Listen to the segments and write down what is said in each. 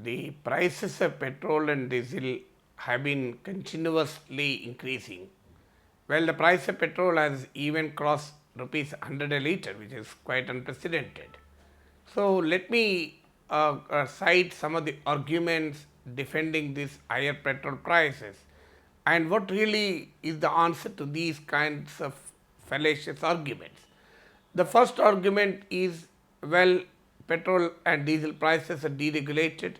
the prices of petrol and diesel have been continuously increasing. Well, the price of petrol has even crossed rupees 100 a litre, which is quite unprecedented. So, let me cite some of the arguments defending these higher petrol prices and what really is the answer to these kinds of fallacious arguments. The first argument is, well, petrol and diesel prices are deregulated,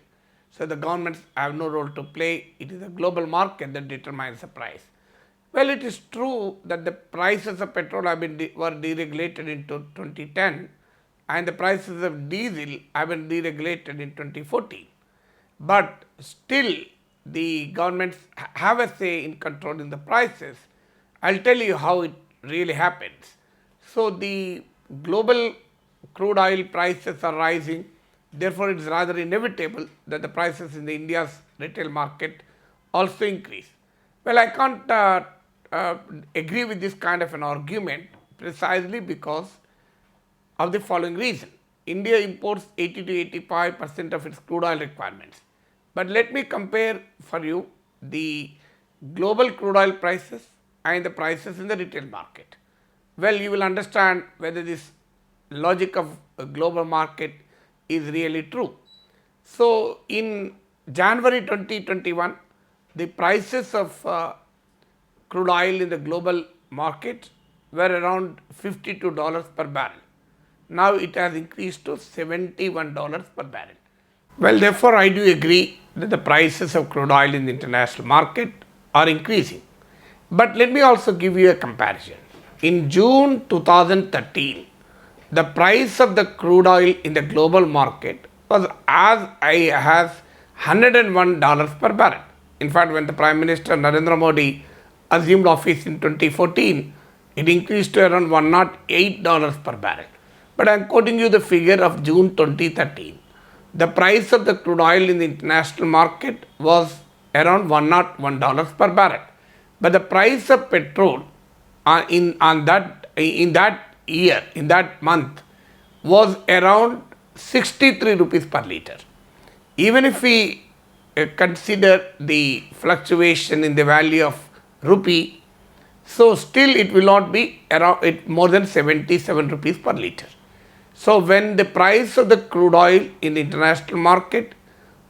so the governments have no role to play. It is a global market that determines the price. Well, it is true that the prices of petrol were deregulated in 2010 and the prices of diesel have been deregulated in 2014. But still, the governments have a say in controlling the prices. I'll tell you how it really happens. So, the global crude oil prices are rising, therefore, it is rather inevitable that the prices in the India's retail market also increase. Well, I can't agree with this kind of an argument precisely because of the following reason. India imports 80 to 85% of its crude oil requirements. But let me compare for you the global crude oil prices and the prices in the retail market. Well, you will understand whether this logic of a global market is really true. So, in January 2021, the prices of crude oil in the global market were around $52 per barrel. Now, it has increased to $71 per barrel. Well, therefore, I do agree that the prices of crude oil in the international market are increasing. But let me also give you a comparison. In June 2013, the price of the crude oil in the global market was as high as $101 per barrel. In fact, when the Prime Minister Narendra Modi assumed office in 2014, it increased to around $108 per barrel. But I am quoting you the figure of June 2013. The price of the crude oil in the international market was around $101 per barrel. But the price of petrol in that month was around 63 rupees per litre. Even if we consider the fluctuation in the value of rupee, so still it will not be around more than 77 rupees per litre. So, when the price of the crude oil in the international market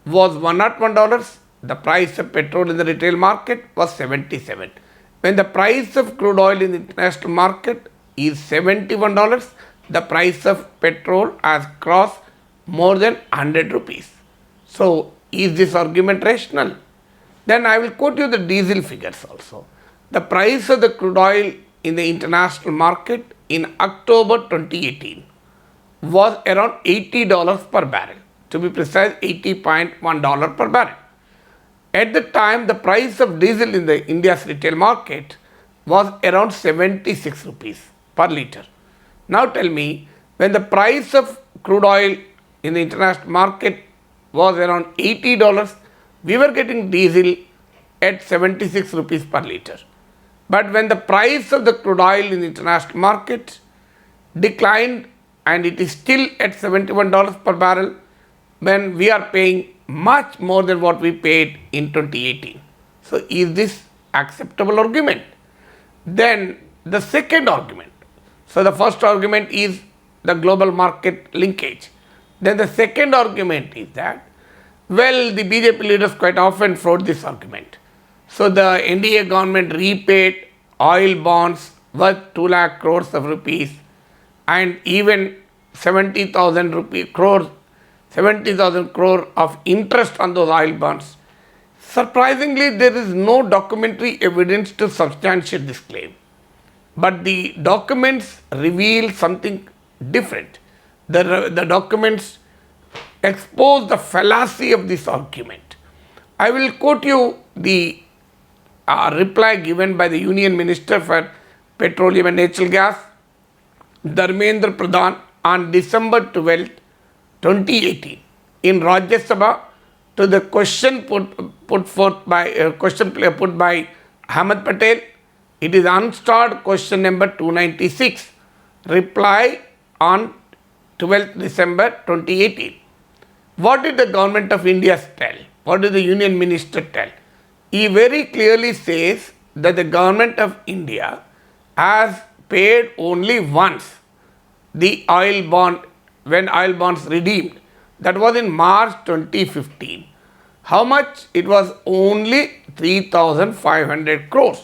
was $101, the price of petrol in the retail market was 77. When the price of crude oil in the international market is $71, the price of petrol has crossed more than 100 rupees. So, is this argument rational? Then I will quote you the diesel figures also. The price of the crude oil in the international market in October 2018 was around $80 per barrel, to be precise $80.1 per barrel. At the time, the price of diesel in the India's retail market was around 76 rupees per litre. Now tell me, when the price of crude oil in the international market was around $80, we were getting diesel at 76 rupees per litre. But when the price of the crude oil in the international market declined and it is still at $71 per barrel, when we are paying much more than what we paid in 2018. So, is this acceptable argument? Then the second argument. So, the first argument is the global market linkage. Then the second argument is that, well, the BJP leaders quite often float this argument. So, the NDA government repaid oil bonds worth 2 lakh crores of rupees and even 70,000 crore of interest on those oil bonds. Surprisingly, there is no documentary evidence to substantiate this claim. But the documents reveal something different. The documents expose the fallacy of this argument. I will quote you the reply given by the Union Minister for Petroleum and Natural Gas, Dharmendra Pradhan, on December 12, 2018, in Rajya Sabha to the question put by Ahmed Patel. It is unstarred question number 296, reply on 12th December 2018. what did the government of India tell? What did the union minister tell? He very clearly says that the government of India has paid only once the oil bond when oil bonds redeemed. That was in March 2015. How much? It was only 3,500 crores.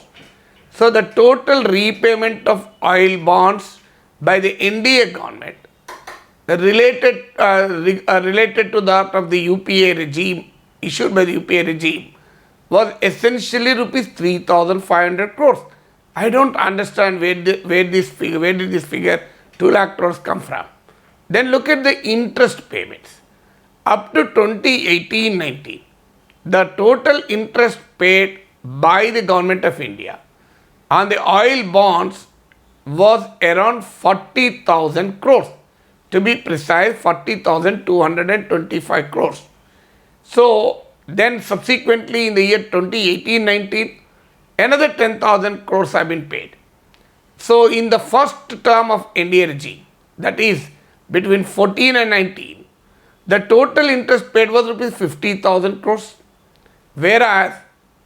So the total repayment of oil bonds by the NDA government related to that of the UPA regime, issued by the UPA regime, was essentially rupees 3,500 crores. I don't understand where did this figure 2 lakh crores come from. Then look at the interest payments. Up to 2018-19, the total interest paid by the government of India on the oil bonds was around 40,000 crores. To be precise, 40,225 crores. So then subsequently in the year 2018-19, another 10,000 crores have been paid. So in the first term of NDA regime, that is between 14 and 19, the total interest paid was rupees 50,000 crores. Whereas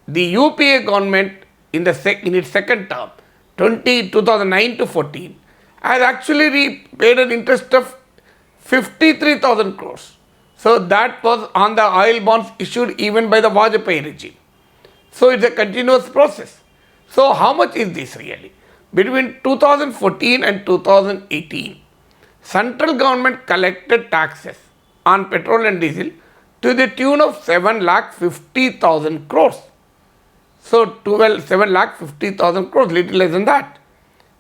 the UPA government in its second term, 2009 to 14, has actually paid an interest of 53,000 crores. So that was on the oil bonds issued even by the Vajpayee regime. So it's a continuous process. So how much is this really? Between 2014 and 2018, central government collected taxes on petrol and diesel to the tune of 7,50,000 crores. So 7,50,000 crores, little less than that.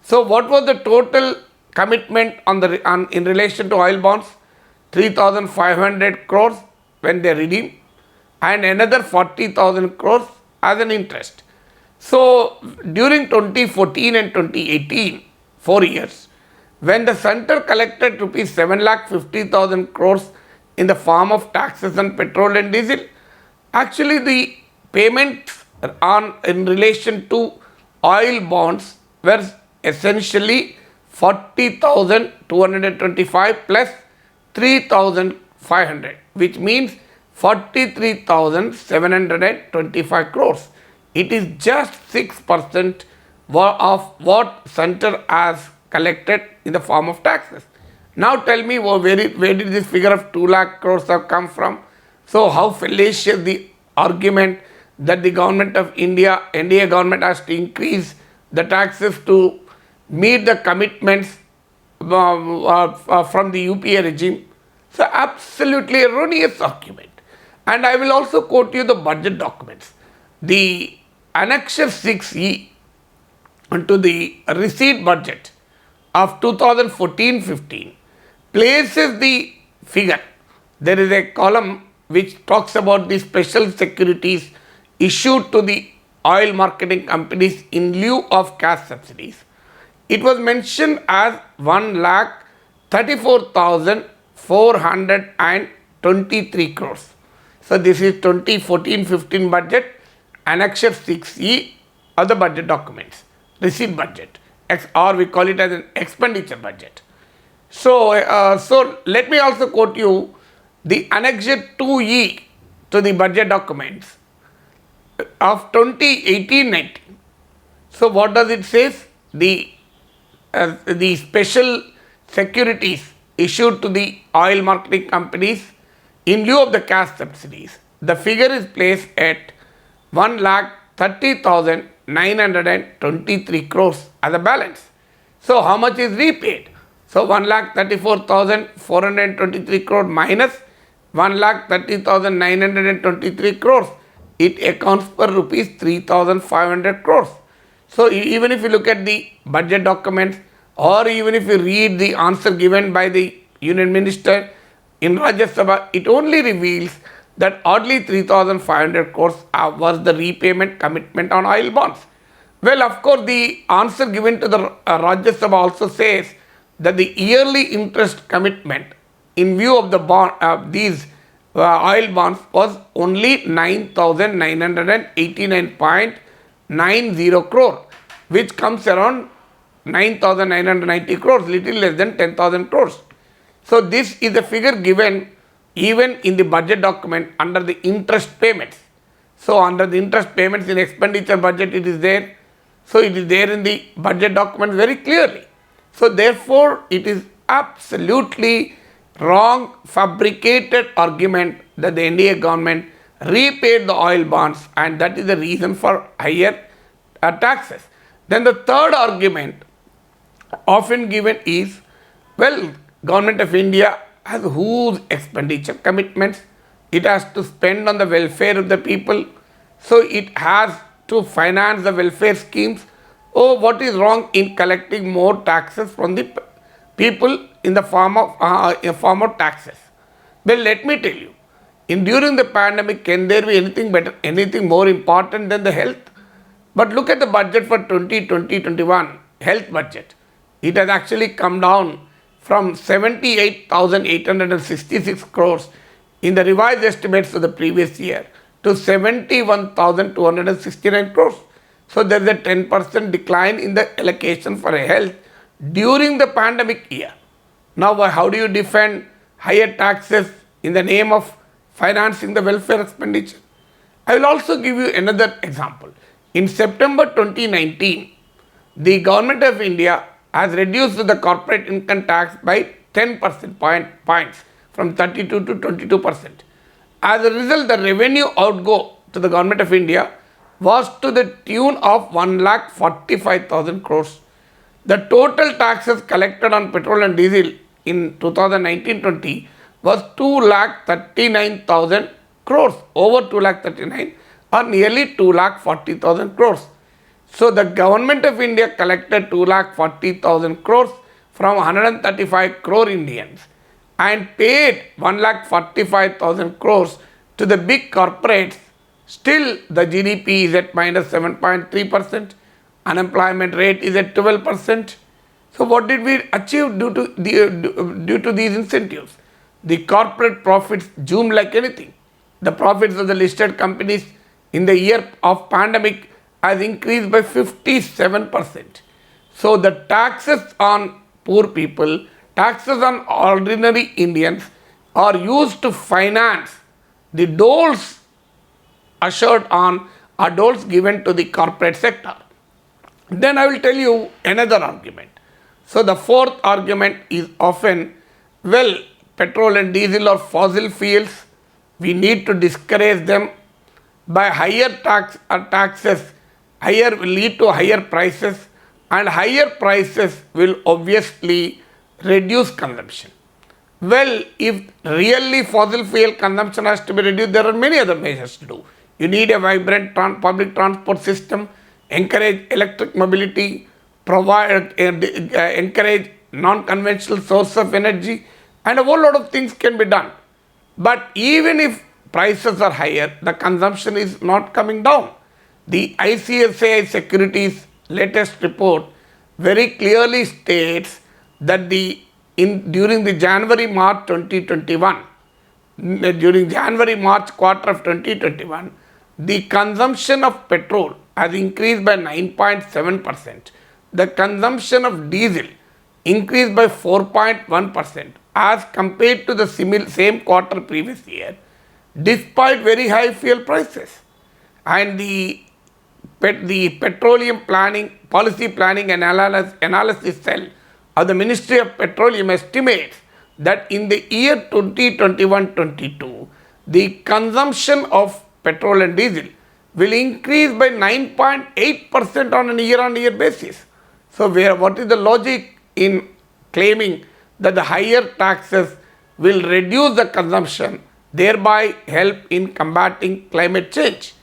So what was the total commitment in relation to oil bonds? 3,500 crores when they redeem, and another 40,000 crores as an interest. So during 2014 and 2018, 4 years, when the center collected rupees 7,50,000 crores in the form of taxes on petrol and diesel, actually the payments in relation to oil bonds were essentially 40,225 plus 3,500, which means 43,725 crores. It is just 6% of what center has collected in the form of taxes. Now tell me where did this figure of 2 lakh crores have come from? So how fallacious the argument that the government of India, NDA government has to increase the taxes to meet the commitments from the UPA regime. So absolutely erroneous argument. And I will also quote you the budget documents. The Annexure 6E to the receipt budget of 2014-15 places the figure. There is a column which talks about the special securities issued to the oil marketing companies in lieu of cash subsidies. It was mentioned as 1,34,423 crores. So this is 2014-15 budget, Annexure 6E of the budget documents, receipt budget, or we call it as an expenditure budget. So, let me also quote you the Annexure 2E to the budget documents of 2018-19. So what does it say? The special securities issued to the oil marketing companies in lieu of the cash subsidies. The figure is placed at 1,30,923 crores as a balance. So how much is repaid? So 1,34,423 crores minus 1,30,923 crores. It accounts for rupees 3,500 crores. So even if you look at the budget documents, or even if you read the answer given by the Union Minister in Rajya Sabha, it only reveals that oddly 3,500 crores was the repayment commitment on oil bonds. Well, of course, the answer given to the Rajya Sabha also says that the yearly interest commitment in view of the these oil bonds was only 9,989.90 crore, which comes around 9,990 crores, little less than 10,000 crores. So this is the figure given even in the budget document under the interest payments. So under the interest payments in expenditure budget it is there. So it is there in the budget document very clearly. So therefore it is absolutely wrong, fabricated argument that the NDA government repaid the oil bonds and that is the reason for higher taxes. Then the third argument often given is, well, Government of India has huge expenditure commitments. It has to spend on the welfare of the people. So it has to finance the welfare schemes. Oh, what is wrong in collecting more taxes from the people in the form of taxes? Well, let me tell you, during the pandemic, can there be anything better, anything more important than the health? But look at the budget for 2020-21, health budget. It has actually come down from 78,866 crores in the revised estimates of the previous year to 71,269 crores. So there is a 10% decline in the allocation for health during the pandemic year. Now, how do you defend higher taxes in the name of financing the welfare expenditure? I will also give you another example. In September 2019, the Government of India has reduced the corporate income tax by 10% points from 32 to 22%. As a result, the revenue outgo to the Government of India was to the tune of 1,45,000 crores. The total taxes collected on petrol and diesel in 2019-20 was 2,39,000 crores, over 2,39,000 or nearly 2,40,000 crores. So the Government of India collected 2,40,000 crores from 135 crore Indians and paid 1,45,000 crores to the big corporates. Still the GDP is at minus 7.3%, unemployment rate is at 12%. So what did we achieve due to these incentives? The corporate profits zoomed like anything. The profits of the listed companies in the year of pandemic has increased by 57%. So the taxes on poor people, taxes on ordinary Indians are used to finance the doles assured on are doles given to the corporate sector. Then I will tell you another argument. So the fourth argument is often, well, petrol and diesel or fossil fuels, we need to discourage them by higher taxes. Higher will lead to higher prices, and higher prices will obviously reduce consumption. Well, if really fossil fuel consumption has to be reduced, there are many other measures to do. You need a vibrant public transport system, encourage electric mobility, encourage non-conventional source of energy, and a whole lot of things can be done. But even if prices are higher, the consumption is not coming down. The ICICI Securities latest report very clearly states that during the January-March 2021, during January-March quarter of 2021, the consumption of petrol has increased by 9.7%. The consumption of diesel increased by 4.1% as compared to the same quarter previous year, despite very high fuel prices. And the petroleum policy planning and analysis cell of the Ministry of Petroleum estimates that in the year 2021-22, the consumption of petrol and diesel will increase by 9.8% on a year-on-year basis. So what is the logic in claiming that the higher taxes will reduce the consumption, thereby help in combating climate change?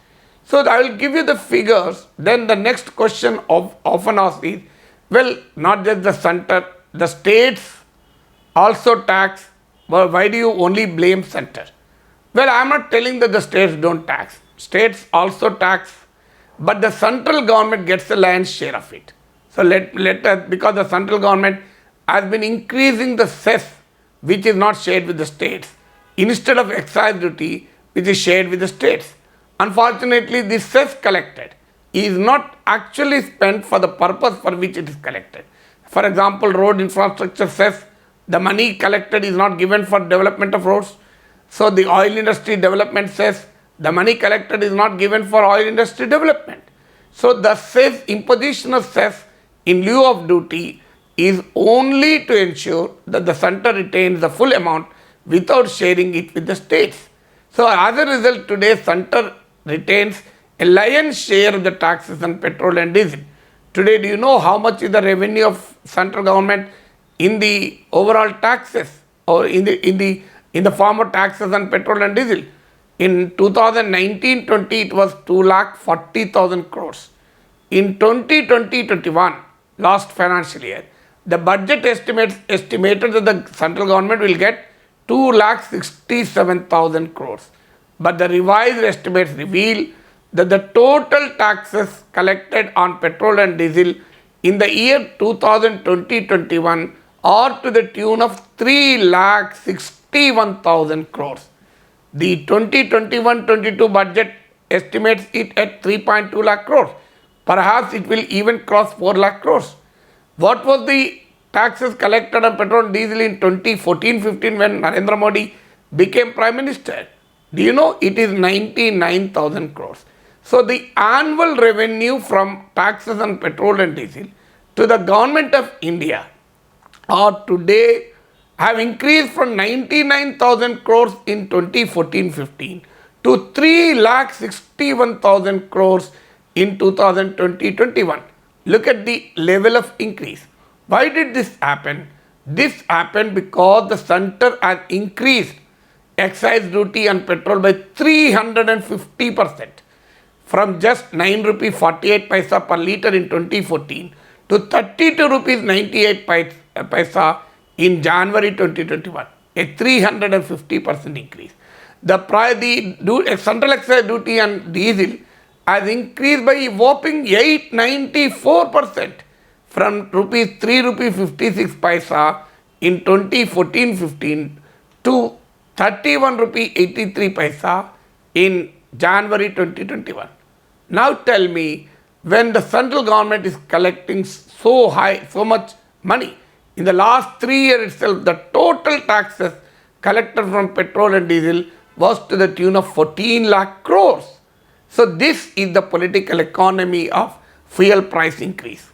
So I will give you the figures. Then the next question often asked is, well, not just the center, the states also tax. Well, why do you only blame center? Well, I am not telling that the states don't tax. States also tax, but the central government gets the lion's share of it. So because the central government has been increasing the cess which is not shared with the states instead of excise duty which is shared with the states. Unfortunately, the cess collected is not actually spent for the purpose for which it is collected. For example, road infrastructure cess, the money collected is not given for development of roads. So the oil industry development says the money collected is not given for oil industry development. So the cess, imposition of cess in lieu of duty is only to ensure that the center retains the full amount without sharing it with the states. So as a result, today center retains a lion's share of the taxes on petrol and diesel. Today, do you know how much is the revenue of central government in the overall taxes or in the form of taxes on petrol and diesel? In 2019-20, it was 2,40,000 crores. In 2020-21, last financial year, the budget estimated that the central government will get 2,67,000 crores. But the revised estimates reveal that the total taxes collected on petrol and diesel in the year 2020-21 are to the tune of 3,61,000 crores. The 2021-22 budget estimates it at 3.2 lakh crores. Perhaps it will even cross 4 lakh crores. What was the taxes collected on petrol and diesel in 2014-15 when Narendra Modi became Prime Minister? Do you know it is 99,000 crores? So the annual revenue from taxes on petrol and diesel to the government of India are today have increased from 99,000 crores in 2014-15 to 3,61,000 crores in 2020-21. Look at the level of increase. Why did this happen? This happened because the center has increased excise duty on petrol by 350%. From just 9 rupee 48 paisa per litre in 2014 to 32 rupees 98 paisa in January 2021, a 350% increase. The central excise duty on diesel has increased by a whopping 894% from rupees 3 rupee 56 paisa in 2014-15 to 31 rupee 83 paisa in January 2021. Now tell me, when the central government is collecting so much money, in the last 3 years itself, the total taxes collected from petrol and diesel was to the tune of 14 lakh crores. So this is the political economy of fuel price increase.